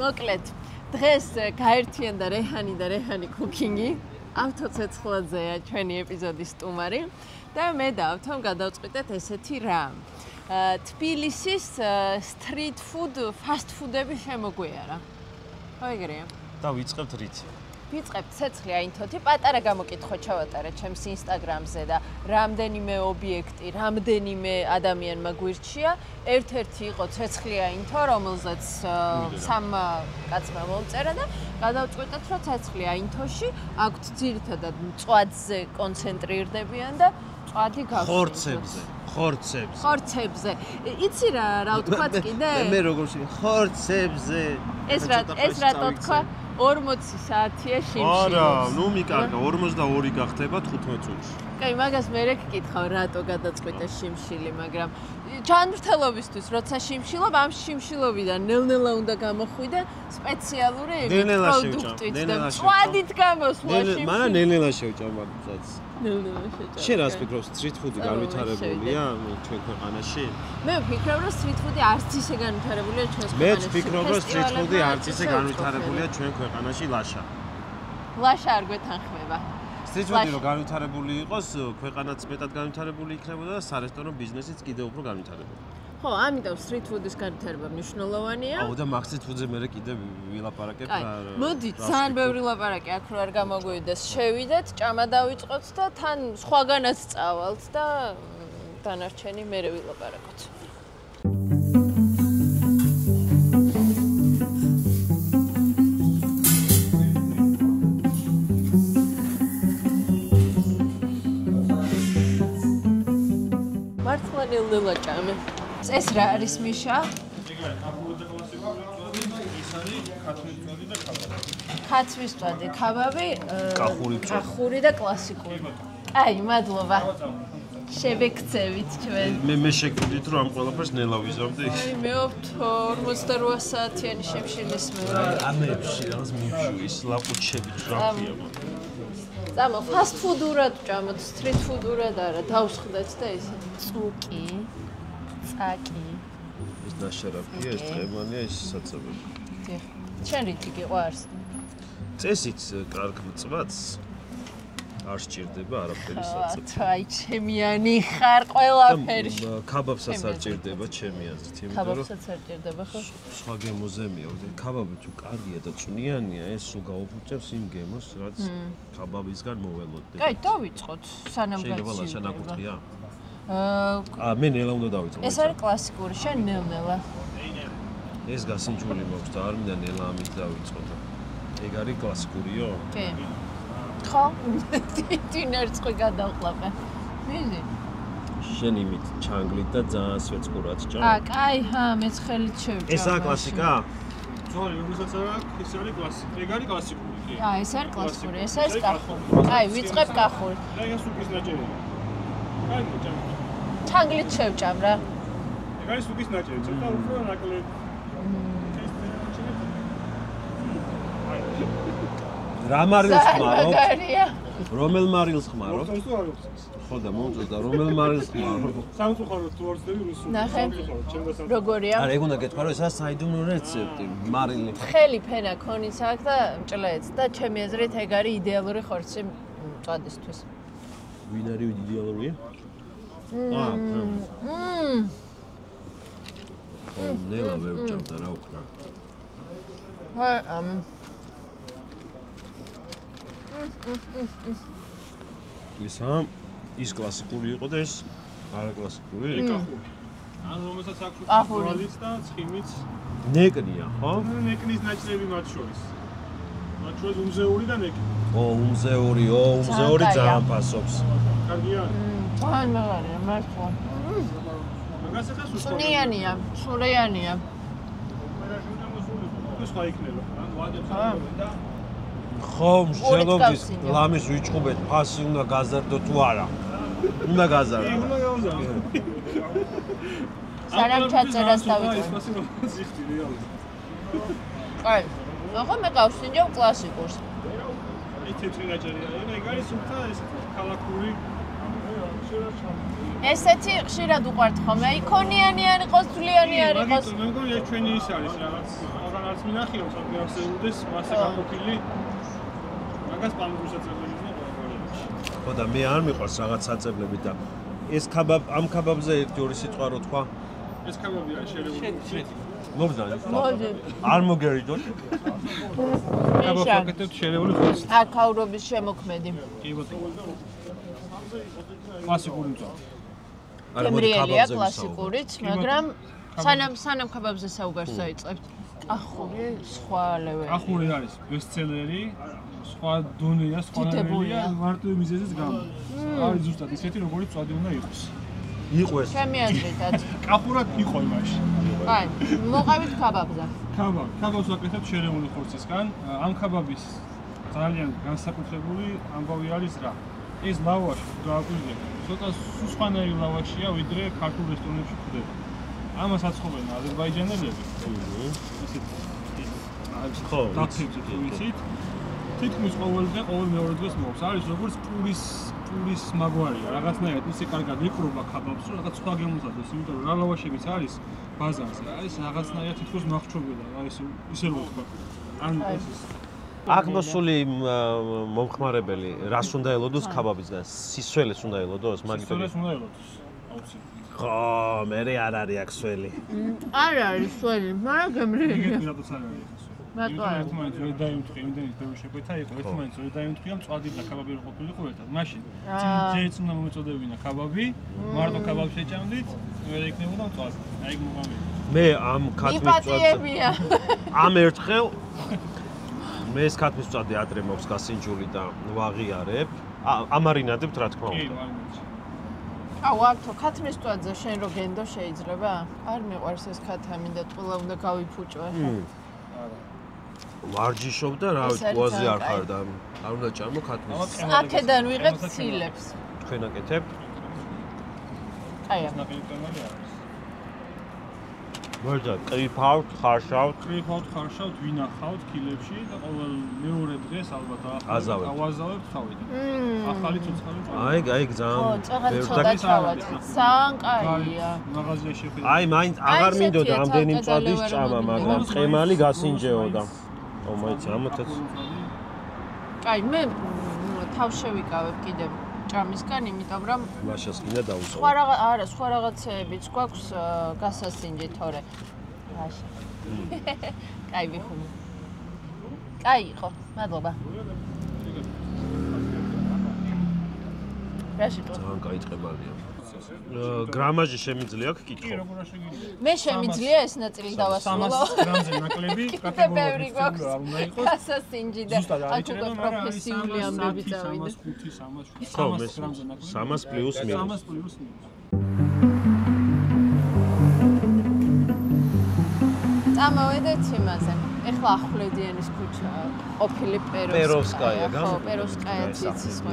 მოკლედ, დღეს გაერთიანდა რეჰანი და რეჰანი კუკინგი. ავთოცეცხლაძეა ჩვენი ეპიზოდის სტუმარი და მე და ავთომ გადავწყვიტეთ ესეთი რამ. თბილისის street food, fast food-ები შემოგვიარა. ხო ეგრეა? და ვიწყებთ რით. ვიწყებთ ცეცხლი აინთოთი, პატარა გამოკითხვა ჩავატარეთ ჩემს Instagram-ზე და რამდენიმე ობიექტი, რამდენიმე ადამიანმა გვირჩია. ერთ-ერთი იყო ცეცხლი აინთო, რომელზეც სამ კაცმა მოუწერა და გადავწყვიტეთ, რომ ცეცხლი აინთოში აქვთ ძირითადად მწვადზე კონცენტრირდებიან და მწვადი ხორცებზე. ხორცებზე. იცი რა ვთქვათ კიდე? მე როგორ ხორცებზე. ეს რატო თქვა? 40 საათია შიმშილი. არა, ნუ მიკარგა 42 გახდება 15 წუთში. კაი, მაგას მე გეკითხავ, რატო გადაწყვიტე შიმშილი, მაგრამ ჯანმრთელობისთვის, როცა შიმშილობ, ამ შიმშილობიდან ნელ-ნელა უნდა გამოხვიდე სპეციალური პროდუქტით და მწვადით გამოსვლა შიმშილი. მარა ნელ-ნელა შევჭამ მაგაც. ნელ-ნელა შევჭამ. შენ რას ფიქრობ, street food-ი განვითარებულია ჩვენ ქვეყანაში? მე ვფიქრობ, რომ street food-ი არც ისე განვითარებულია ჩვენს ქვეყანაში. მეც ვფიქრობ, რომ street food-ი არც ისე განვითარებულია ჩვენ ქვეყანაში ლაშა. ლაშა არ გვეთანხმება. street food-ი რო განვითარებული იყოს, ქვეყანაც მეტად განვითარებული იქნებოდა და სარესტორნო ბიზნესიც კიდევ უფრო განვითარებოდა. ხო, ამიტომ street food-ის განვითარება მნიშვნელოვანია. აუ და მაგ street food-ზე მე კიდევ ვილაპარაკებ რა. მოდი, ძალიან ბევრი ლაპარაკი აქ რო არ გამოგვივიდეს, შევიდეთ, ჭამა დავიწყოთ და თან სხვაგანაც წავალთ და დანარჩენი მერე ვილაპარაკოთ. მართლა ნელ-ნელა ჭამე. ეს რა არის მიშა? ქაცვის მწვადი, ქაბაბი, კახური და კლასიკური. აი, მადლობა. შევექცევით ჩვენ. მე შეგხვდით რომ ამ ყველაფერს ნელა ვიზამდი. აი, მე 48 საათიანი შემშილის მე. ამებში რაღაც მიფშვის ლაპუჩები ტრაფია. წამო, fast food-ურად ჭამოთ, street food-ურად არა, დავსხდეთ და ესე. წუკი, წაკი. ეს ნაშარაფია, ეს წემანია, ეს საწეველი. დიახ. შენ რითი გიყვარს? წესიც კარგ მწვადს არ სჭირდება არაფერი საწეველი. აი, ჩემიანი ხარ ყველაფერში. ქაბაბსაც არ სჭირდება ჩემი აზრით, იმიტომ რომ ქაბაბსაც არ სჭირდება ხო? სხვა გემოზემია, ქაბაბი თუ კარგია და წვნიანია, ეს სულ გაუფუჭებს იმ გემოს, რაც ქაბაბისგან მოველოდდება. კაი, დავიწყოთ, სანამ შეიძლება გაცივდება. ლაშა ნაკუთხია? მე ნელა უნდა დავიწყო. ეს არის კლასიკური, შენ ნელ-ნელა. ეს გასინჯული მაქვს და არ მინდა ნელა ამით დავიწყო და ეგ არის კლასიკურიო? კი. ხო? დინერწყვი გადავყლაპე. მიდი. შენ იმით ჩანგლით და ძალიან სვეწყურად ჭამ. კაი, მეც ხელით შევჭამ. ესაა კლასიკა? ძველი რომელსაც აქვს, ეს არის კლასიკური. ეგ არის კლასიკური, კი. ეს არის კლასიკური, ეს არის კახური. კაი, ვიწყებ კახური. და ეს უკის ნაჭერია. კაი, ჭამ. ჩანგლით შევჭამ რა. ეგ არის უკის ნაჭერი, ცოტა უფრო ნაკლები. რა მარილს ხმარო? მაგარია. რომელ მარილს ხმარო? მოწონს თუ არ მოწონს? ხო და მომწონს და რომელ მარილს ხმარო? სამწუხაროდ თუ არ ვწდები რუსული. ნახე. როგორია? არა, ეგ უნდა გეთქვა რომ ესაა საიდუმლო რეცეპტი, მარილი. ხელი ფენა ქონის აქ და მჭლეც და ჩემი აზრით ეგ არის idеალური ხორცი მწვადისთვის. ვინ არის იდეალურია? ნელა ვერ ვჭამდა რა უკრა. ის კლასიკური იყო და ეს არა კლასიკური, კახური. ან რომელსაც აქვს კახური და ცხიმიც. ნეკნია, ხო? ნეკნის ნაჭრები მათ შორის. მათ შორის უმზეული და ნეკნი. უმზეული ძალიან ფასობს. კარგია? ძალიან მაგარია, მართლა. მაგას ახლა სულ სულიანია, სულიანია. სხვა იქნება. ხო, შეგობდის ლამის ვიჭუბეთ, ფასი უნდა გაზარდო თუ არა. უნდა გაზარდო. უნდა გავზარდო. სანამ ჩაწერას დავიწყო. ზიხტი რეალურად. კაი, ახლა მე გავსინჯავ კლასიკურს. აი თეთრი ნაჭერია, ეგ არის უბრალოდ ეს ქალაქური ესეთი ხშირად უყვართ ხოლმე, აი ქონიანი არ იყოს, ძვლიანი არ იყოს. მე მგონია ჩვენი ის არის რაღაც, მაგრამ არ რაც მინახია მსახიობ ახსენებდეს მასე გაყოფილი მაგას პანურის საწებლები და ყველაფერი. ხო და მე არ მიყვარს რაღაც საწებლები და ეს ამ ქაბაბზე ერთი ორი სიტყვა რო თქვა. ეს ქაბაბი არის შერეული. მოგზავნე. მოდი. არ მოგერიდოთ. ქაბაბი აკეთებთ შერეული ხოს. აქაურობის შემოქმედი. კი ბატონო. კლასიკური მწვავე. გემრიელია კლასიკურიც, მაგრამ სანამ ქაბაბზე საუბარს დაიწყებთ, კახური სხვა ლეველი. კახური არის ბესტსელერი, სხვა დონეა, სხვა ლეველია, მარტო მიზეზის გამო. არის ზუსტად ისეთი, როგორიც წვადი უნდა იყოს. იყო ეს. ჩემი აზრითაც. კახურად იყო იმაში. აი, მოყავით ქაბაბზე. ქაბაბს ვაკეთებთ შერეული ხორცისგან. ამ ქაბაბის ძალიან განსაკუთრებული ამბავი არის რა. ეს ლავაში გააკვირდებით. ცოტა სუსხანარი ლავაშია, ვიდრე ქართულ რესტორნებში გვხვდება. ამას აცხობენ აზერბაიჯანელები. ხო, დაფიქრეთ ისიც. თითქმის ყოველ მეორე დღეს მოაქვს. არის როგორც პურის მაგვარია. რაღაცნაირად ისე კარგად ეკრობა ქაბაბს, რომ რაღაც სხვა გემოსადეს, იმიტომ რომ რა ლავაშებიც არის ბაზარზე. არის რაღაცნაირად თითქოს მახრჩობელა, არის ისე რომ თქვა. ან ეს აქ მოსული მომხმარებელი რას უნდა ელოდოს ქაბაბისგან? სისველეს უნდა ელოდოს, მაგით. სისველეს უნდა ელოდოს. აუცილებლად. ხო, მე არ არის აქ სველი. არ არის სველი, მაგრამ გემრიელია. იგივე რატოც არ არის ეს. ერთმანეთს ვერ დაიმტყი, იმდენიც ბევრი შეკვეთა იყო, ერთმანეთს ვერ დაიმტყია, მწვადი და ქაბაბი რო ყოფილიყო ერთად. მაშინ ძეც უნდა მომეწოდებინა ქაბაბი, მარტო ქაბაბს შეჭამდით, ვერ იქნებოდა მწვადი. აი ეგ მომამია. მე ამ ქათმის იპატიებია. ამ ერთხელ მე ეს ქათმის მწვადი ადრე მოქვს გასინჯული და ვაღიარებ. ამარინადებთ რა თქმა კი, უნდა. მარინადი. აუ, ართო ქათმის მწვადზე შენ რო გენდო შეიძლება? არ მიყვარს ეს ქათა, მინდა ტყულა უნდა გავიფუჭო ახლა. ვარჯიშობ და რა ვიცი, ყუაზე არ ხარ და არ უნდა ჭამო ქათმის. აქედან ვიღებ ცილებს. თქვენ აკეთებთ? აი, მოდა ყრიფავთ, ხარშავთ, ხარშავთ, ვინახავთ კილებში და ყოველ მეორე დღეს ალბათ აზავებთ. ავაზავებთ თავიდან. ახალი ცოცხალი. აი, ძალიან ბევრი და ჩავად. ძალიან კაია. მაღაზიაში შეხედე. აი, მაინც აღარ მინდოდა ამდენი მწვადის ჭამა, მაგრამ ყემალი გასინჯეოდა. ო, მაინც ამათაც. აი, მე თავს შევიკავებ კიდევ ჭამისგან, იმიტომ რომ ლაშას გინდა დაუსვა. სხვა რაღაცეებიც გვაქვს გასასინჯი თორე. ლაშა. კაი ვიხუმი. კაი იყო, მადლობა. რაში ყო? ძალიან კაი წყებალია. გრამაჟი შემიძლია აქ კითხო? კი, როგორ შეგვიძლია? მე შემიძლია ეს ნაწილი დავასრულო. 300 გრამზე ნაკლები კატეგორიულად არ უნდა იყოს. გასასინჯი და აქ უკვე პროფესიული ამბები წავიდა. 300 პლუს მინუს. 300 პლუს მინუს. წამოვედეთ იმაზე. ეხლა ახვლედიანის ქუჩაა. ყოფილი პეროვსკაია, ხო, პეროვსკაია ციცის ხო.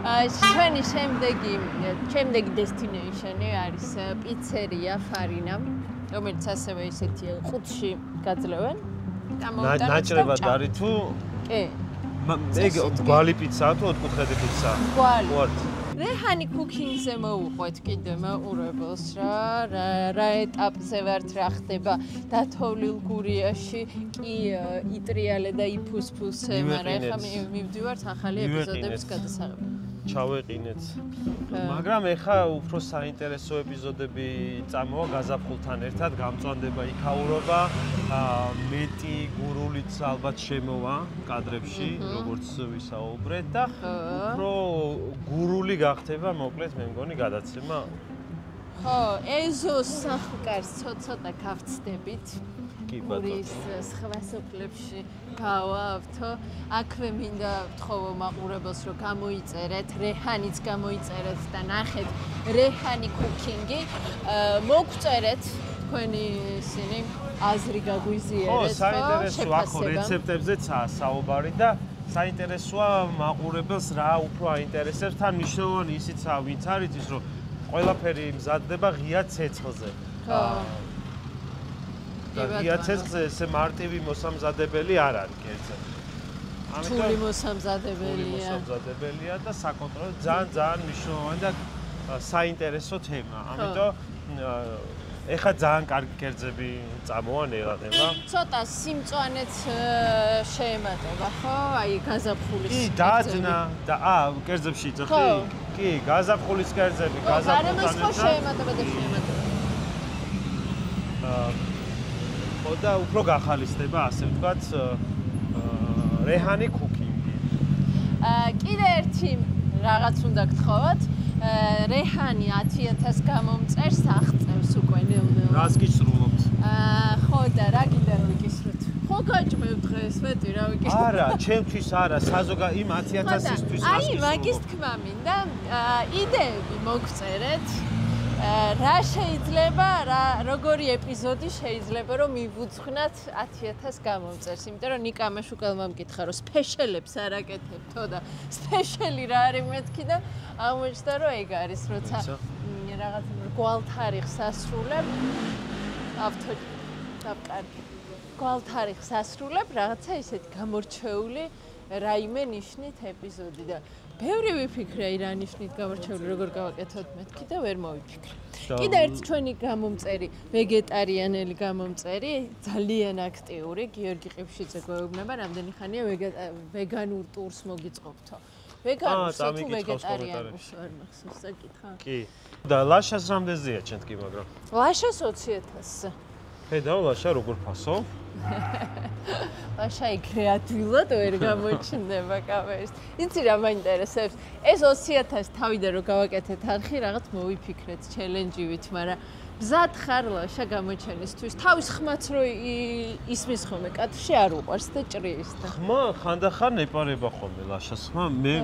ჩვენი შემდეგი დესტინეიშენი არის პიცერია ფარინა, რომელიც ასევე ისეთია ყუთში გაძლევენ. ნაჭრებად არის თუ? კი. ეგ გვალი პიცაა თუ ოთხკუთხედი პიცაა? გვალი. რეჰანი კუკინგზე მოვუყვეთ კიდე მაყურებელს რა ეტაპზე ვართ, რა ხდება დათოვლილ გურიაში, კი იტრიალე და იფუსფუსე, მაგრამ ეხლა მივდივართ ახალი ეპიზოდების გადასაღებად. ჩავეყინეთ. მაგრამ ეხა უფრო საინტერესო ეპიზოდები წამოვა გაზაფხულთან ერთად, გამწვანდება იქაურობა, მეტი გურულიც ალბათ შემოვა კადრებში, როგორც ვისაუბრეთ და უფრო გურული გახდება, მოკლედ მე მგონი გადაცემა. ხო, ეზოს სახკარს ცოტა გავწდებით. კი ბატონო. გურის სხვა სოფლებში გავავთო. აქვე მინდა ვთხოვო მაყურებელს, რომ გამოიწერეთ, რეჰანიც გამოიწერეთ და ნახეთ რეჰანი კუკინგი. მოგწერეთ თქვენი ისინი აზრი გაგვიზიარეთ, ხო, საინტერესოა ხო რეცეპტებზეც საუბარი და საინტერესოა მაყურებელს რა უფრო აინტერესებს, თან მნიშვნელოვანი ისიცაა, ვინც არის ის, რომ ყველაფერი მზადდება ღია ცეცხლზე. ხო. და ღია ცეცხლზე ესე მარტივი მოსამზადებელი არ არის კერძე. რთული მოსამზადებელია და საკონტროლო ძალიან მნიშვნელოვანი და საინტერესო თემა. ამიტომ ეხლა ძალიან კარგი კერძები წამოვა ნელა. ცოტა სიმწვანეც შეემატება, ხო? აი გაზაფხულის. კი, დაძნა და კერძებში იწახი? კი, გაზაფხულის კერძები, გაზაფხულთან ხო შეემატება და შეემატება. ხო და უფრო გახალისდება, ასე ვთქვათ, რეჰანი კუკინგი. კიდე ერთი რაღაც უნდა გთხოვოთ. რეჰანი 10000 გამომწერს აღწევს უკვე ნელ-ნელა. რას გისრულობთ? ხო და რა გინდა რომ ვიკისროთ? ხო გაჭმევ დღეს, მეტი რა ვიკისროთ. არა, ჩემთვის არა, იმ 10000-ისთვის აი, მაგის თქმა მინდა, იდეები მოგწერეთ. რა შეიძლება, როგორი ეპიზოდი შეიძლება რომ მივუძღვნათ 10000 გამომწერს, იმიტომ რომ ნიკა მაშუკელმა მკითხა რომ სპეშალებს არ აკეთებთო და სპეშალი რა არის მეთქი და აღმოჩნდა რომ ეგ არის, როცა რაღაც გვალთარიხს ასრულებ, ავთო დავკარგი. გვალთარიხს ასრულებ, რაღაცა ისეთი გამორჩეული რაიმე ნიშნით ეპიზოდი და ბევრი ვიფიქრე აი რა ნიშნით გამორჩეული როგორ გავაკეთოთ მეთქი და ვერ მოვიფიქრე. კიდე ერთ ჩვენი გამომწერი, ვეგეტარიანელი გამომწერი, ძალიან აქტიური, გიორგი ყიფშიძე გვეუბნება, რამდენი ხანია ვეგანურ ტურს მოგიწყობთო. ვეგანურს თუ ვეგეტარიანურს არ მახსოვს საკითხა? კი. და ლაშას რამდენზეა ჩემთკი, მაგრამ? ლაშას 20000-ზე. ხედავ ლაშა როგორ ფასო? ლაშა კრეატიულად ვერ გამოჩნდება კამერის. იცი რა მაინტერესებს? ეს 20000 თავიდან რომ გავაკეთეთ არხი, რაღაც მოვიფიქრეთ ჩელენჯივით, მაგრამ მზად ხარ ლაშა გამოჩენისთვის. თავის ხმაც რო ისმის ხოლმე კადრში არ უყვარს და ჭრის და. ხმა ხანდახან ეპარება ხოლმე ლაშას. ხმა მე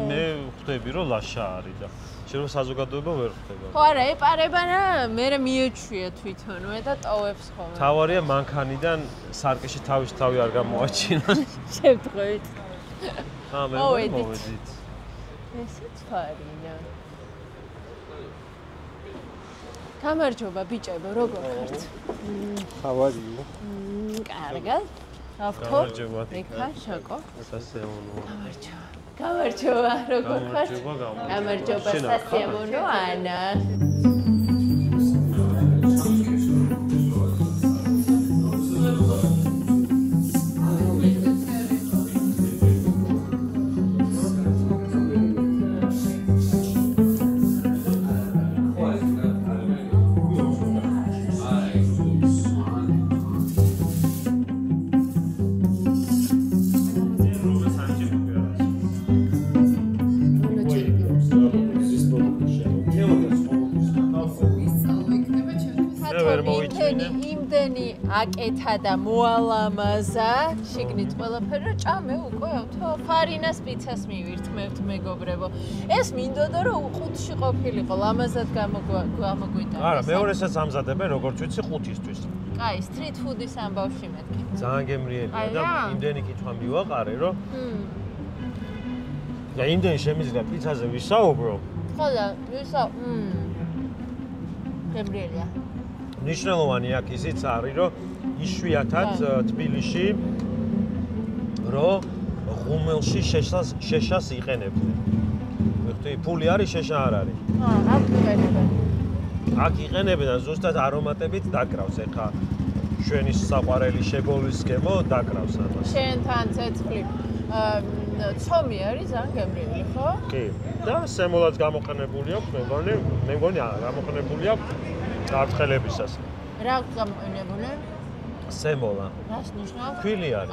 ხვდები რომ ლაშა არის და შენ რომ საზოგადოება ვერ ხვდება. ხო არა, ეპარება რა, მე მიეჩვია თვითონვე და ტოვებს ხოლმე. თავარია მანქანიდან სარკეში თავის თავი არ გამოაჩინა. შევთხოვით. მე მოვედით. ესეც ფარინა. გამარჯობა ბიჭებო, როგორ ხართ? ხავარიო. კარგად. ავთო. გამარჯობა. ეკა, შაკო. სასიამოვნოა. გამარჯობა, როგორ ხართ? გამარჯობა, სასიამოვნო ანა. აკეთა და მოალამაზა, შიგნით ყველაფერი რომ ჭამე უკვე ავთო ფარინას პიცას მივირთმევთ მეგობრებო. ეს მინდოდა რომ 5-ში ყოფილიყო, ლამაზად გამოგვიტანეს. არა, მეორესაც ამზადებენ როგორც ვიცი 5-ისთვის. კაი, street food-ის ამბავში მეთქი. ძალიან გემრიელია და იმდენი კითხვა მივაყარე რომ და იმდენი შემიძლია პიცაზე ვისაუბრო. ხო და გემრიელია. ნიშნულოვანი აქ ისიც არის, რომ იშვიათად თბილისში რომ ღუმელში შეშას იყენებდნენ. ვიხდი, ფული არის, შეშა არ არის. აქ იყენებენ. აქ იყენებენ და ზუსტად არომატებით დაკრავს. ეხა ჩვენი საყვარელი შებოლის გემო დაკრავს ამას. შენთან ცეცხლი ცომი არის ძალიან გემრიელი, ხო? კი. და სემოლაც გამოყენებული აქვს, მე მგონი გამოყენებული აქვს გავრცელებისას. რა გამოყენებული? სემოლა. რას ნიშნავს? ქვილი არის.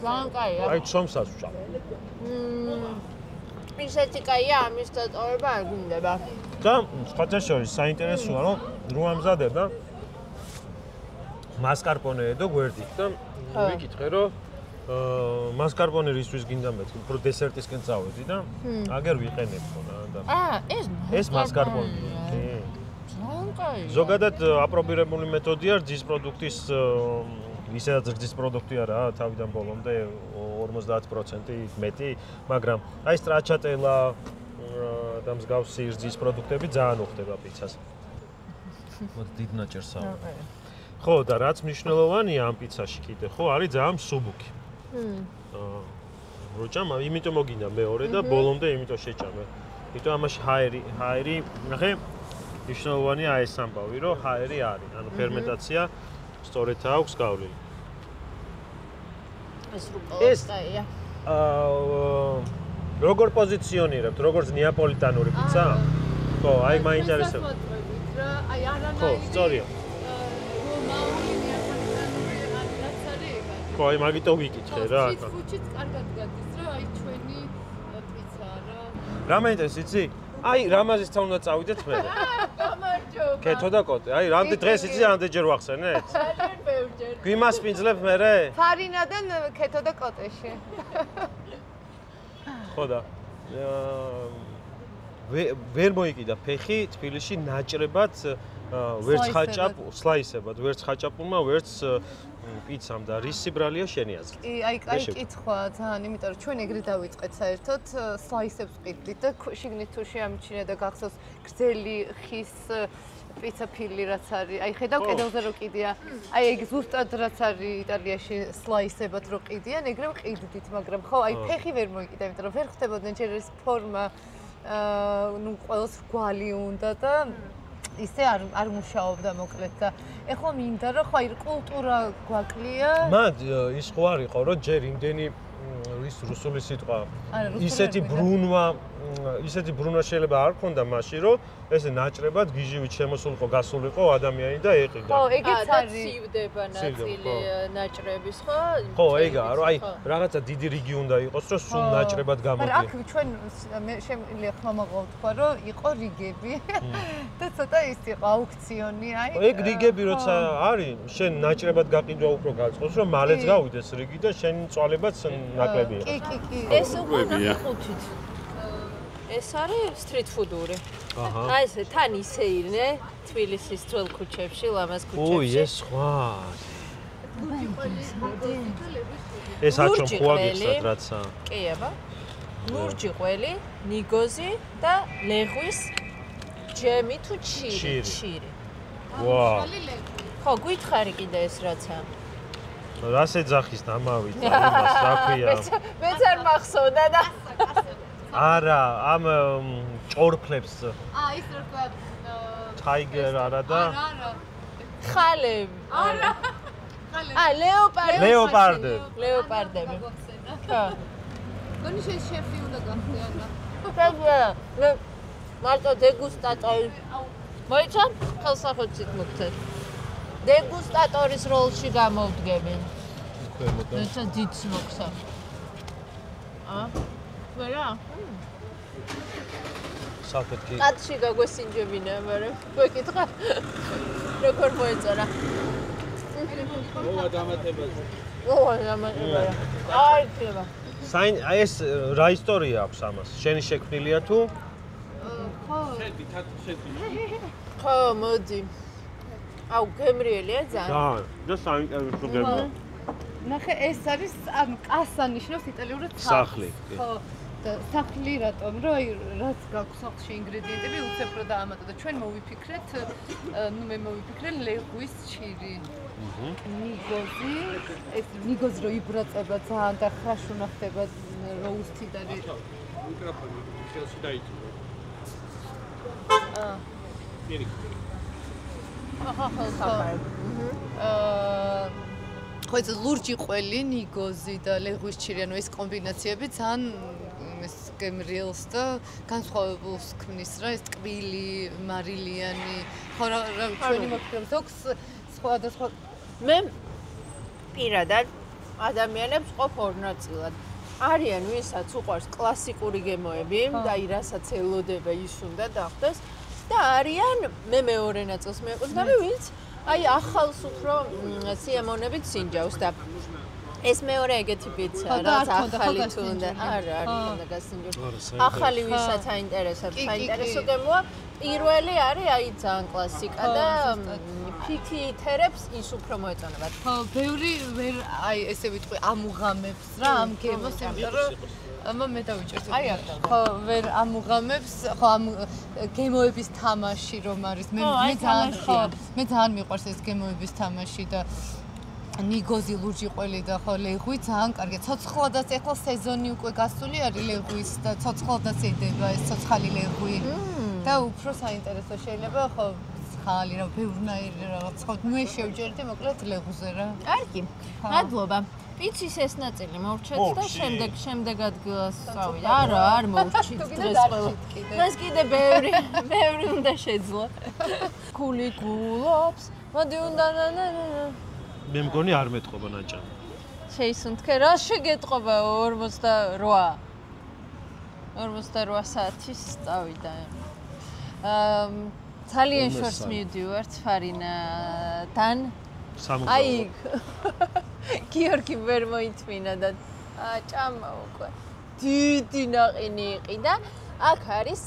ძალიან კაია. აი ცომსაც ვჭამ. ისეთი კაია, ამის დატოვება არ გინდება. და სხვათა შორის საინტერესოა, რომ რო ამზადებ და მასკარპონეედო გვერდით და ვიკითხე, რომ მასკარპონე რისთვის გინდა მეთქი, უფრო დესერტისკენ წავედი და აგერ ვიყენებ ხოლმე და ეს მასკარპონეა. კი. ძალიან კაია. ზოგადად აპრობირებული მეთოდია რძის პროდუქტის ისედაც რძის პროდუქტი არა, თავიდან ბოლომდე 50% მეტი, მაგრამ აი სტრაჩატელა და მსგავსი რძის პროდუქტები ძალიან უხდება პიცას. მოდი დიდ ნაჭერს ავიღე. ხო, და რაც მნიშვნელოვანია ამ პიცაში კიდე, ხო, არის ძალიან მსუბუქი. როჭამა, იმიტომ მოგინდა მეორე და ბოლომდე იმიტომ შეჭამე. იმიტომ ამაში ჰაერი, ნახე, მნიშვნელოვანია ეს ამბავი, რომ ჰაერი არის, ანუ ფერმენტაცია სწორედ აქვს გავლილი. ეს რუკოლოსკაია. როგორ პოზიციონირებთ, როგორც ნეაპოლიტანური პიცა? ხო, აი მაინტერესებს. აი არანაირი. ხო, სწორია. რომაული ნეაპოლიტანური რაც არის. ხო, აი მაგითო ვიკითხე რა. ხუჩიც კარგად გადის რა, აი ჩვენი პიცა რა. რა მაინტერესებს, იცი? აი რამაზის თან უნდა წავიდეთ მე. გამარჯობა. კეთო და კოტე. აი რამდენი დღეს იცი რამდენჯერ ვახსენეთ? ძალიან ბევრჯერ. გვიმასპინძლებ მე? ფარინადან კეთო და კოტეში. ხო და ვერ მოიკიდა ფეხი თბილისში ნაჭრებად ვერც სლაისებად, ვერც ხაჭაპურმა, ვერც პიცამ და რის სიბრალია შენი აზრით? კი, აი კითხვა ძალიან, იმიტომ რომ ჩვენ ეგრე დავიწყეთ საერთოდ სლაისებს ყიდით და შიგნით თუ შეამჩნია და გახსოვს გრძელი ხის პიცა ფილი რაც არის. აი ხედავ კედელზე რო ყიდია. აი ეგ ზუსტად რაც არის იტალიაში სლაისებად რო ყიდიან, ეგრე ყიდდით, მაგრამ ხო, აი ფეხი ვერ მოიკიდა, იმიტომ რომ ვერ ხდებოდნენ ჯერ ეს ფორმა ნუ ყველას რგვალი უნდა და ისე არ მუშაობდა მოკლედ და ეხლა მინდა რომ ხო აი კულტურა გვაკლია. მან ის ხო არ იყო რომ ჯერ იმდენი ის რუსული სიტყვა ისეთი ბრუნვა შეიძლება არ ქონდა მაშინ რომ ესე ნაჭრებად გიჟივით შემოსულიყო გასულიყო ადამიანი და ეყიდა. ხო, ეგეც არის. ცივდება ნაწილი ნაჭრების, ხო? ხო, ეგაა, რომ აი რაღაცა დიდი რიგი უნდა იყოს, რომ სულ ნაჭრებად გამოდიან. მაგრამ აქ ჩვენ შემიძლია ხმამაღლა ვთქვა, რომ იყო რიგები და ცოტა ის იყო აუქციონი, აი. ეგ რიგები როცა არის, შენ ნაჭრებად გაყიდვა უფრო გაწყოს, რომ მალეც გავიდეს რიგი და შენ წვალებაც ნაკლები იყოს. კი. ეს უკვე ნახუთით. ეს არის სტრიტ ფუდური. აჰა. აი ესე თან ისე ირნე თბილისის ძველ ქუჩებში, ლამაზ ქუჩებში. ოი, ეს სხვა. ეს აჩვენ ხო აგიხსნათ რაცა. კი, აბა. ლურჯი ყველი, ნიგოზი და ლეღვის ჯემი თუ ჩირი. ვა. ხო, გითხარი კიდე ეს რაცა. რას ეძახის დამავით, იმას რა ქვია? მეც არ მახსოვდა და არა, ამ ჭორფლებს. ის რა თქვა ტაიგერ არა და ხალები. არა. ლეოპარდები. ხო. გონი შეფი უნდა გახდე არა. მე მარტო დეგუსტატორი. მოიცა? ხელსაყრელით მოგწერ. დეგუსტატორის როლში გამოვდგები. და დიდს მოგცა. ვერა? საფეთქი. კაცში გაგვესინჯებინა, მაგრამ გვეკითხა. როგორ მოეწარა? მოვა დამატებაზე. აი, ხება. აი ეს რა ისტორია აქვს ამას? შენი შექმნილია თუ? ხო, მოდი. აუ, გემრიელია ძალიან. და საინტერესო გემრიელი. ნახე, ეს არის კასა ნიშნავს იტალიურად სახლი. ხო. და სახლი რატომ? რომ აი რაც გაქვს სახლში ინგრედიენტები უცებრო დაამატო და ჩვენ მოვიფიქრეთ, მე მოვიფიქრე ლეღვის ჩირი. ნიგოზი, ეს ნიგოზი რო იბრაწება ძალიან და ხრაშუნა ხდება როუსტი და მიკროფონი ხელში დაიჭირო. ხო, ეს ლურჯი ყველი, ნიგოზი და ლეღვის ჩირი, ანუ ეს კომბინაციები ძალიან ეს გემრიელს და განსხვავებულს ქმნის რა, ეს ტკბილი, მარილიანი, ხო რა ჩვენი მოქმედებს აქვს სხვადასხვა. მე პირადად ადამიანებს ყოფ ორ ნაწილად. არიან ვისაც უყვარს კლასიკური გემოები და რასაც ელოდება ის უნდა დახდეს და არიან მე მეორე ნაწილს მეყურძნები, ვინც აი ახალს უფრო სიამოვნებით სინჯავს და ეს მეორე ეგეთი პიცა, რაც ახალი თუ უნდა. არა, არ უნდა გასინჯოს. ახალი ვისაც აინტერესებს, საინტერესო გემოა. პირველი არის აი ძალიან კლასიკა და ფიქითერებს ის უფრო მოეწონებათ. ხო, ბევრი ვერ აი ესე ვიტყვი ამუღამებს რა ამ გემოს, იმიტომ რომ მე დავიჭერთ. აი არ და. ხო, ვერ ამუღამებს, ხო ამ გემოების თამაში რომ არის. მე ძალიან მიყვარს ეს გემოების თამაში და ნიგოზი, ლურჯი ყველი და ხო ლეღვი ძალიან კარგია. ცოცხლადაც ეხლა სეზონი უკვე გასული არის ლეღვის და ცოცხლადაც ედება ეს ცოცხალი ლეღვი. და უფრო საინტერესო შეიძლება ხო ხალი რა ბევრნაირი რაღაც ხო მე შევჯერდი მოკლედ ლეღუზე რა. კარგი. მადლობა. პიცის ეს ნაწილი მოვრჩეთ და შემდეგ ადგილას წავიდე. არა, არ მოვრჩით დღეს ყველა. დღეს კიდე ბევრი უნდა შეძლო. გული გულობს. მოდი უნდა მე მგონი არ მეტყობა ნაჭა. შეისუნთქე რა შეგეტყობა 48 საათის წავიდა. ძალიან შორს მივდივართ ფარინიდან. აი გიორგი ვერ მოითმინა და ჭამა უკვე დიდი ნაყინი იყიდა. აქ არის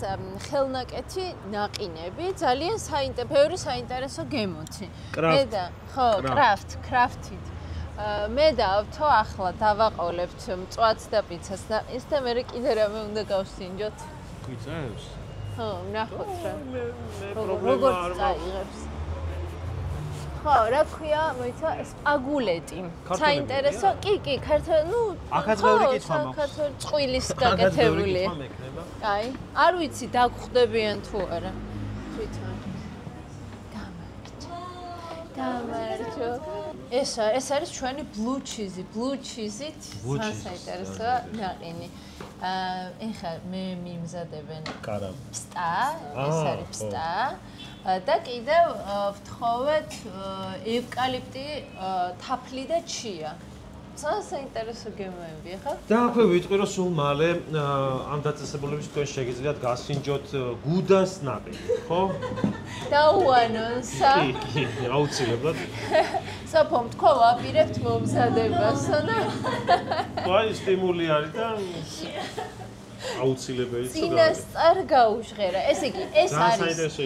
ხელნაკეთი ნაყინები, ძალიან ბევრი საინტერესო გემოთი. მე და ხო, კრაფტით. მე და ავთო ახლა დავაყოლებთ მწვადს და პიცას და ის და მე კიდე რამე უნდა გავსინჯოთ. გვიწევს? ხო, ნახოთ რა. პრობლემა როგორ არ წაიღებს? ხო, რა ქვია, მოიცა სპაგულეტი. საინტერესო, კი, ქართულ, აქაც ბევრი კითხვა მაქვს. ქართულ წვილის გაკეთებული. აი, არ ვიცი დაგხვდებიან თუ არა. თვითონ. გამარჯო. ეს არის ჩვენი blue cheese-ით საინტერესოა ნაყინი. ეხლა მე მიმზადებენ პსტა, ეს არის პსტა. და კიდევ ვთხოვეთ ევკალიპტი, თაფლი და ჩია. საინტერესო გემოები ხა? და აქვე ვიტყვი რომ სულ მალე ამ დაწესებულების თქვენ შეგიძლიათ გასინჯოთ გუდას ნაყინი, ხო? დაუანონსა. კი, აუცილებლად. საფომ თქო ვაპირებთ მომზადებასო და აი სტიმული არის და აუცილებელია. წინასწარ გაუჟღერა. ესე იგი, ეს არის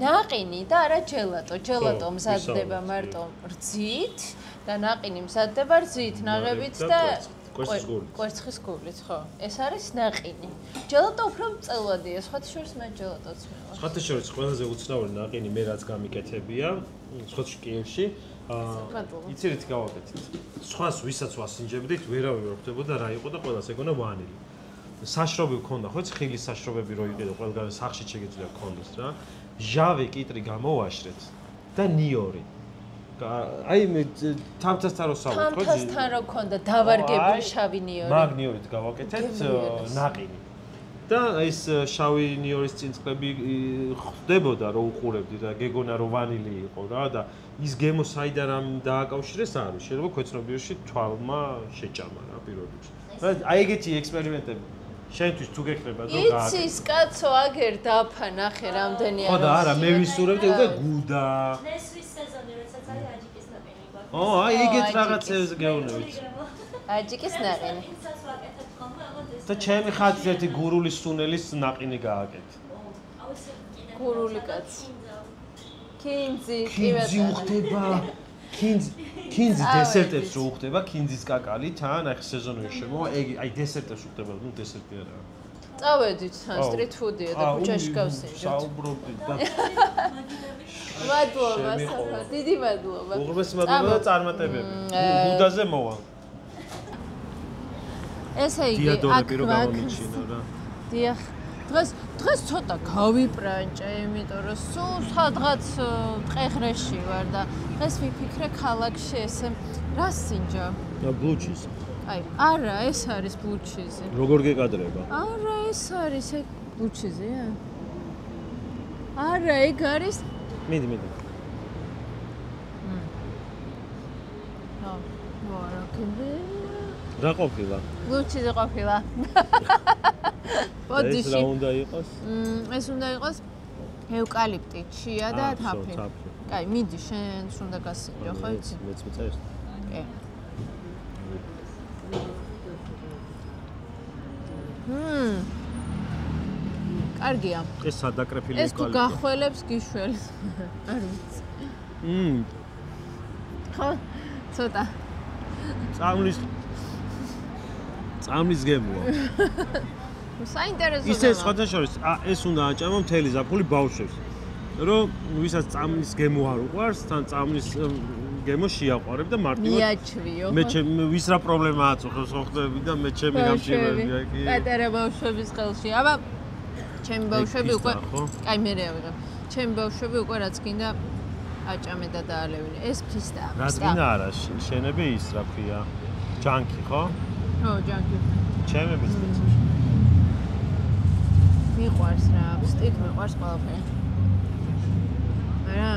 ნაყინი და არა ჯელატო. ჯელატო მზადდება მარტო რძით და ნაყინი მზადდება რძით, ნაღებით და კვერცხის გულით, ხო. ეს არის ნაყინი. ჯელატო უფრო მწელვადია, სხვათა შორის მე ჯელატოც მევა. სხვათა შორის ყველაზე უცნაური ნაყინი მე რაც გამიკეთებია, სხვათა კიევში. იცით გავაკეთეთ. სხვას ვისაც ვასინჯებდით, ვერავე ვერ ხვდებოდა რა იყო და ყველას ეგონა ვანილი. საშრობი გქონდა, ხო, ცხილის საშრობები რო იყიდო, ყველგან სახში შეგიძლია გქონდეს რა. ჟავი კიტრი გამოვაშრეთ და ნიორი. აი მე თამთასთან რო საუბრობ, ხო? თამთასთან რო გქონდა დავარგებული შავი ნიორი. მაგ ნიორით გავაკეთეთ ნაყინი. და ეს შავი ნიორის წინწყლები ხდებოდა რო უყურებდი და გეგონა რო ვანილი იყო რა და ის გემო საიდან ამ დააკავშირეს არ ვიცი, შეიძლება ქვეცნობიერში თვალმა შეჭამა რა პირველ რიგში. აი ეგეთი ექსპერიმენტები შენთვის თუ გეკრება რომ გააკეთე. იცის კაცო აგერ დაფა ნახე რამდენი არის. ხო და არა მე ვისურვებდი უკვე გუდა. ნესვის სეზონი როდესაც არის აჯიკის ნაყინი გვაქვს. აი ეგეთ რაღაცებს გეუბნებით. აჯიკის ნაყინი. და ჩემი ხათს ერთი გურული სუნელის ნაყინი გააკეთე. გურული კაცი. კინძი უხდება. კინძი დესერტებს რო უხდება, კინძის კაკალი თან ახ სეზონური შემოვა, აი დესერტებს უხდება, ნუ დესერტი არა. წავედით თან სტრიტ ფუდია და ქუჩაში გავსინჯოთ. საუბრობდით და მადლობა საფა, დიდი მადლობა. უღრმესი მადლობა და წარმატებები. გუდაზე მოვა. ესე იგი, აქ გამომიჩინო რა. დიახ. დღეს ცოტა გავიპრანჭე, იმიტომ რომ სულ სადღაც ტყეღრეში ვარ და დღეს ვიფიქრე ქალაქში ესე რა სინჯა? blue cheese. აი, არა, ეს არის blue cheese. როგორ გეკადრება? არა, ეს არის ეგ blue cheese-ია? არა, ეგ არის მიდი. რა კიდე? რა ყოფილა? blue cheese ყოფილა. ეს რა უნდა იყოს? ეს უნდა იყოს ევკალიპტი, ჩია და თაფლი. კაი, მიდი, შენს უნდა გასინჯო, ხო იცი? მეც მიწერს. კი. კარგია. ეს სადაკრეფილი ეს თუ გახველებს გიშველს. არ ვიცი. ხო, ცოტა. წამლის გემოა. საინტერესო. ისე სხვათა შორის ეს უნდა აჭამა მთელი ზაფხული ბავშვებს. რომ ვისაც წამლის გემო არ უყვარს, თან წამლის გემო შეაყვარებ და მარტივად მიაჩვიო. მე ვის რა პრობლემა აწუხებს ხო ხდები და მე ჩემი გამჭირებია კი. პატარა ბავშვების ხელში. აბა ჩემი ბავშვები უკვე კაი მე ავიღებ. ჩემი ბავშვები უკვე რაც გინდა აჭამე და დაალევინე. ეს ფისტაა. რაც გინდა არა, შენები ის რა ქვია? ჯანკი, ხო? ხო, ჯანკი. ჩემებიც ვიცი. მიყვარს რა, სტიკ მიყვარს ყველაფერი. არა.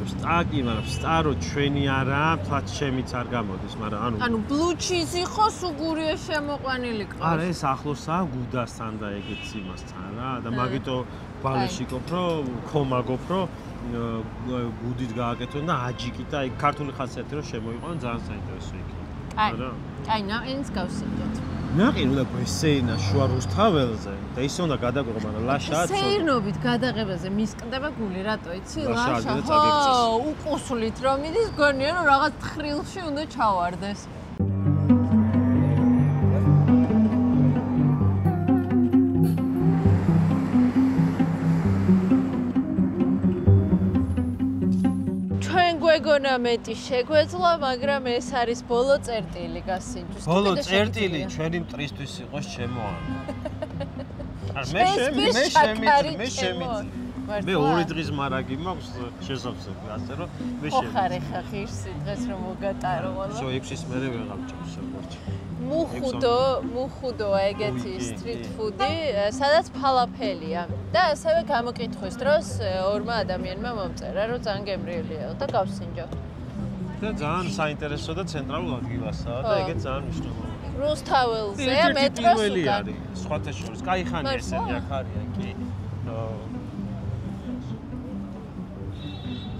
სტაკი, მაგრამ სტარო ჩვენი არა, თვაც ჩემიც არ გამოდის, მაგრამ ანუ blue cheese იყოს უგურია შემოყვანილი ყავს. არა, ეს ახლოსაა გუდასთან და ეგეც იმასთან რა და მაგიტო ბალეში გოფრო, ხომაგოფ რო გუდით გააკეთონ და აჯიკით და აი ქართული ხასიათი რო შემოიყვანო ძალიან საინტერესო იქნება. არა. აი, ნაყინს გავსინჯოთ. ნაყინი უნდა გვესეინა შუა რუსთაველზე და ის უნდა გადაგვიღო, მაგრამ ლაშაა ცოტა. სეირნობით გადაღებაზე მისკდება გული, რატო იცი? ლაშა. ხო, უკუსლით რომ მიდის, გონია რომ რაღაც თხრილში უნდა ჩავარდეს. გეგონა მეტი შეგვეძლო, მაგრამ ეს არის ბოლო წერტილი გასინჯვის. ბოლო წერტილი ჩვენი მტრისთვის იყოს ჩემო. მე შემიძლი. მე 2 დღის მარაგი მაქვს შესაძლებელი, ასე რომ მე შემიძლი. ხო ხარ ხა ღირსი დღეს რომ მოგატარო ყველა. შო 6-ის მერე ვეღარ ჭამს საერთოდ. მუხუდო ეგეთი სტრიტ ფუდი, სადაც ფალაფელია და ასევე გამოკითხვის დროს ორმა ადამიანმა მომწერა, რომ ძალიან გემრიელია და გავსინჯო. და ძალიან საინტერესო და ცენტრალურ ადგილასაა და ეგეც ძალიან მნიშვნელოვანია. რუსთაველზეა მეტროს უკან. სხვათა შორის, კაიხანი ესეთი აქ არის, კი.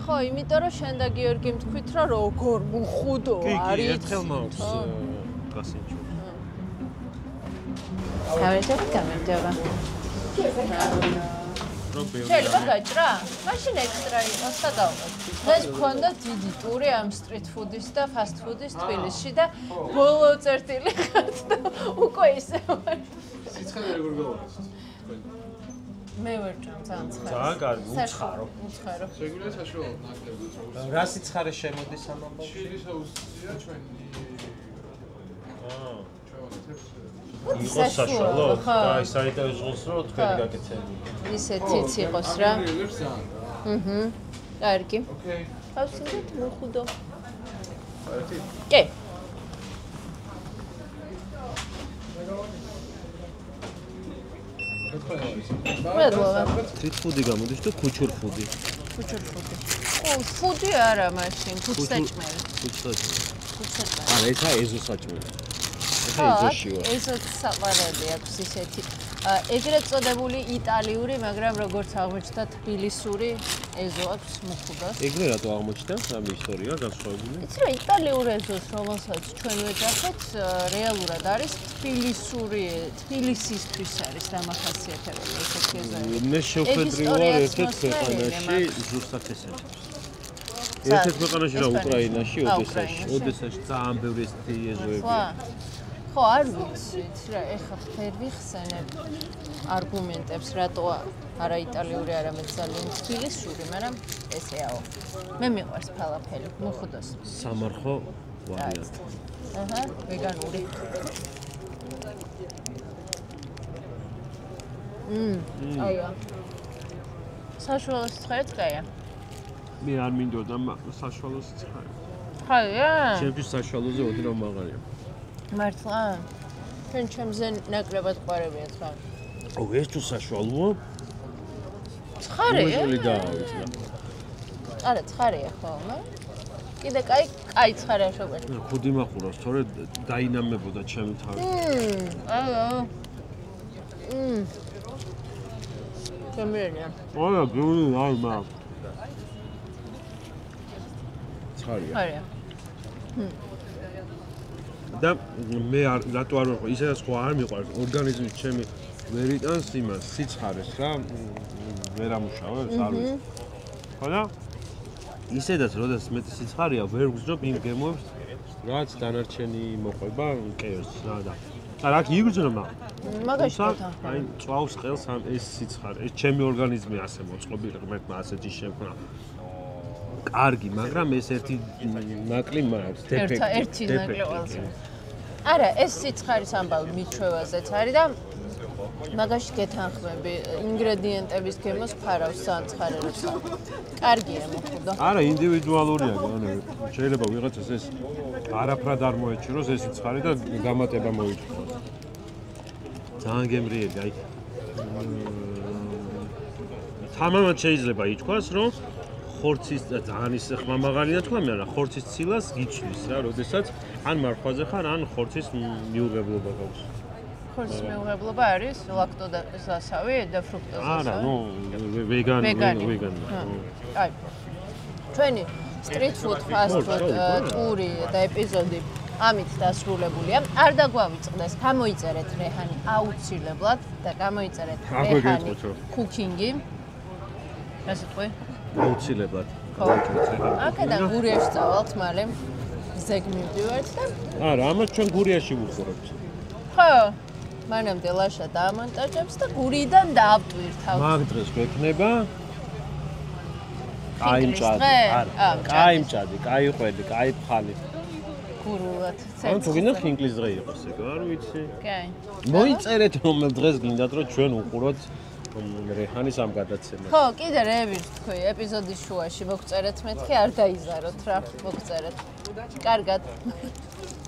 ხო, იმიტომ რომ შენ და გიორგი მთქვით, რომ როგორ მუხუდო არის. კი, ერთხელ მაქვს გასინჯო. დავეძებ გამარჯობა. შეიძლება გაჭრა? მაშინ ექსტრა იყოს და გავყოთ. დღეს გქონდა დიდი ტური ამ სტრიტ ფუდის და ფასტ ფუდის თბილისში და ბოლო წერტილი ხართ და უკვე ისე ვარ. სიცხადე როგორ გავაკეთოთ? მე ვერ ჭამ ძალიან ცხარე. ძალიან კარგი, უცხარო. უცხარო. შეგვიძლია საშუალო ნაკლები უცხო. რა სიცხარე შემოდის ამ ამბავში? შეიძლება უსწრია ჩვენი იყოს საშუალო? აი, საინტერესო ის რომ თქვენი გაკეთებული. ისეთიც იყოს რა. კარგი. ოკეი. გავსინჯოთ მუხუდო. კი. სტრიტ ფუდი გამოდის და ქუჩურ ფუდი. ქუჩურ ფუდი. ფუდი არა მაშინ, ქუჩსაჭმელი. ქუჩსაჭმელი. არა, ესა ეზოსაჭმელი. ეხა ეზოში ვარ. ეზოს საყვარელი აქვს ისეთი. ეგრეთ წოდებული იტალიური, მაგრამ როგორც აღმოჩნდა თბილისური ეზო აქვს მუხუდას. ეგრე რატო აღმოჩნდა? ამ ისტორია განსხვავებული. იცი რა, იტალიური ეზოს, რომელსაც ჩვენ ვეძახეთ, რეალურად არის თბილისისთვის არის დამახასიათებელი ესეთი ეზოები. მე შევხედრი ვარ ერთ-ერთ ქვეყანაში ზუსტად ესეთი. ერთ-ერთ ქვეყანაში რა უკრაინაში, ოდესაში ძალიან ბევრი ესეთი ეზოებია. ხო, არ ვიცით რა, ეხლა ხერ ვიხსენებ არგუმენტებს, რატო არა იტალიური, არამედ ძალიან თბილისური, მაგრამ ესეაო. მე მიყვარს ფალაფელი, მუხუდოს. სამარხო ვარიანტი. აჰა, ვეგანური. აია. საშუალო სიცხარეც კაია. მე არ მინდოდა საშუალო სიცხარე. ხაია? ჩემთვის საშუალოზე ოდი რომ მაღალია. მართლა? ჩვენ ჩემზე ნაკლებად ყვარებიათ რა. ო, ეს თუ საშუალოა? ცხარეა? დავიცნა. არა, ცხარეა ხო, მაგრამ კიდე კაი ცხარეა შეგwardit. ხუდი მაყურავს, თორე დაინამებოდა ჩემი თავი. აიო. გემრიელია. არა, გული არ მაქვს. ცხარეა. ცხარეა. და მე რატო არ ვიყო, ისედაც ხო არ მიყვარს ორგანიზმი ჩემი ვერ იტანს იმას სიცხარეს რა, ვერ ამუშავებს, არ ვიცი. ხო და ისედაც როდესაც მეტი სიცხარეა, ვერ ვგრძნობ იმ გემოებს, რაც დანარჩენი მოყვება კეოს რა და. არა, აქ იგრძნობა. მაგაში აი, წვავს ყელს ამ ეს სიცხარე, ეს ჩემი ორგანიზმი ასე მოწყობილი ღმერთმა ასეთი შექმნა. კარგი, მაგრამ ეს ერთი ნაკლი მაქვს, დეფექტი. ერთი ნაკლი ყველაზე. არა, ეს სიცხარის ამბავი მიჩვევაზეც არის და მაგაში გეთანხმები, ინგრედიენტების გემოს ფარავს საწყარი როცა. კარგია მოხდო. არა, ინდივიდუალურია, ანუ შეიძლება ვიღაცას ეს არაფრად არ მოეჭიროს ეს სიცხარე და გამატება მოიჭროს. ძალიან გემრიელი, აი. თამამად შეიძლება ითქვას, რომ ხორცის ძალიან ის ხმამაღალია თქვა, მაგრამ ხორცის ცილას გიჩლის რა, როდესაც ან მარხვაზე ხარ, ან ხორცის მიუღებლობა გაქვს. ხორცის მიუღებლობა არის ლაქტოზასავი და ფრუქტოზასავი? არა, ნუ ვეგანი. აი. ჩვენი street food, fast food ტური და ეპიზოდი ამით დასრულებულია. არ დაგვავიწყდეს, გამოიწერეთ რეჰანი აუცილებლად და გამოიწერეთ რეჰანი cooking-ი. რა სიტყვი? აუცილებლად. ხო. აქედან გურიაში წავალთ მალე. ზეგ მივდივართ და არა, ამას ჩვენ გურიაში ვუხურებთ. ხო. მანამდე ლაშა დაამონტაჟებს და გურიდან დავტვირთავთ. მაგ დღეს გვექნება კაი მჭადი. არა, კაი მჭადი, კაი ყველი, კაი ფხალი. გურულად. ან თუ გინდა ხინკლის დღე იყოს ეგ, არ ვიცი. კაი. მოიწერეთ რომელ დღეს გინდათ რომ ჩვენ უყუროთ რეჰანის ამ გადაცემას. ხო, კიდე რეევირს თქვი, ეპიზოდის შუაში მოგწერეთ მეთქი, არ დაიზაროთ რა, მოგწერეთ. კარგად.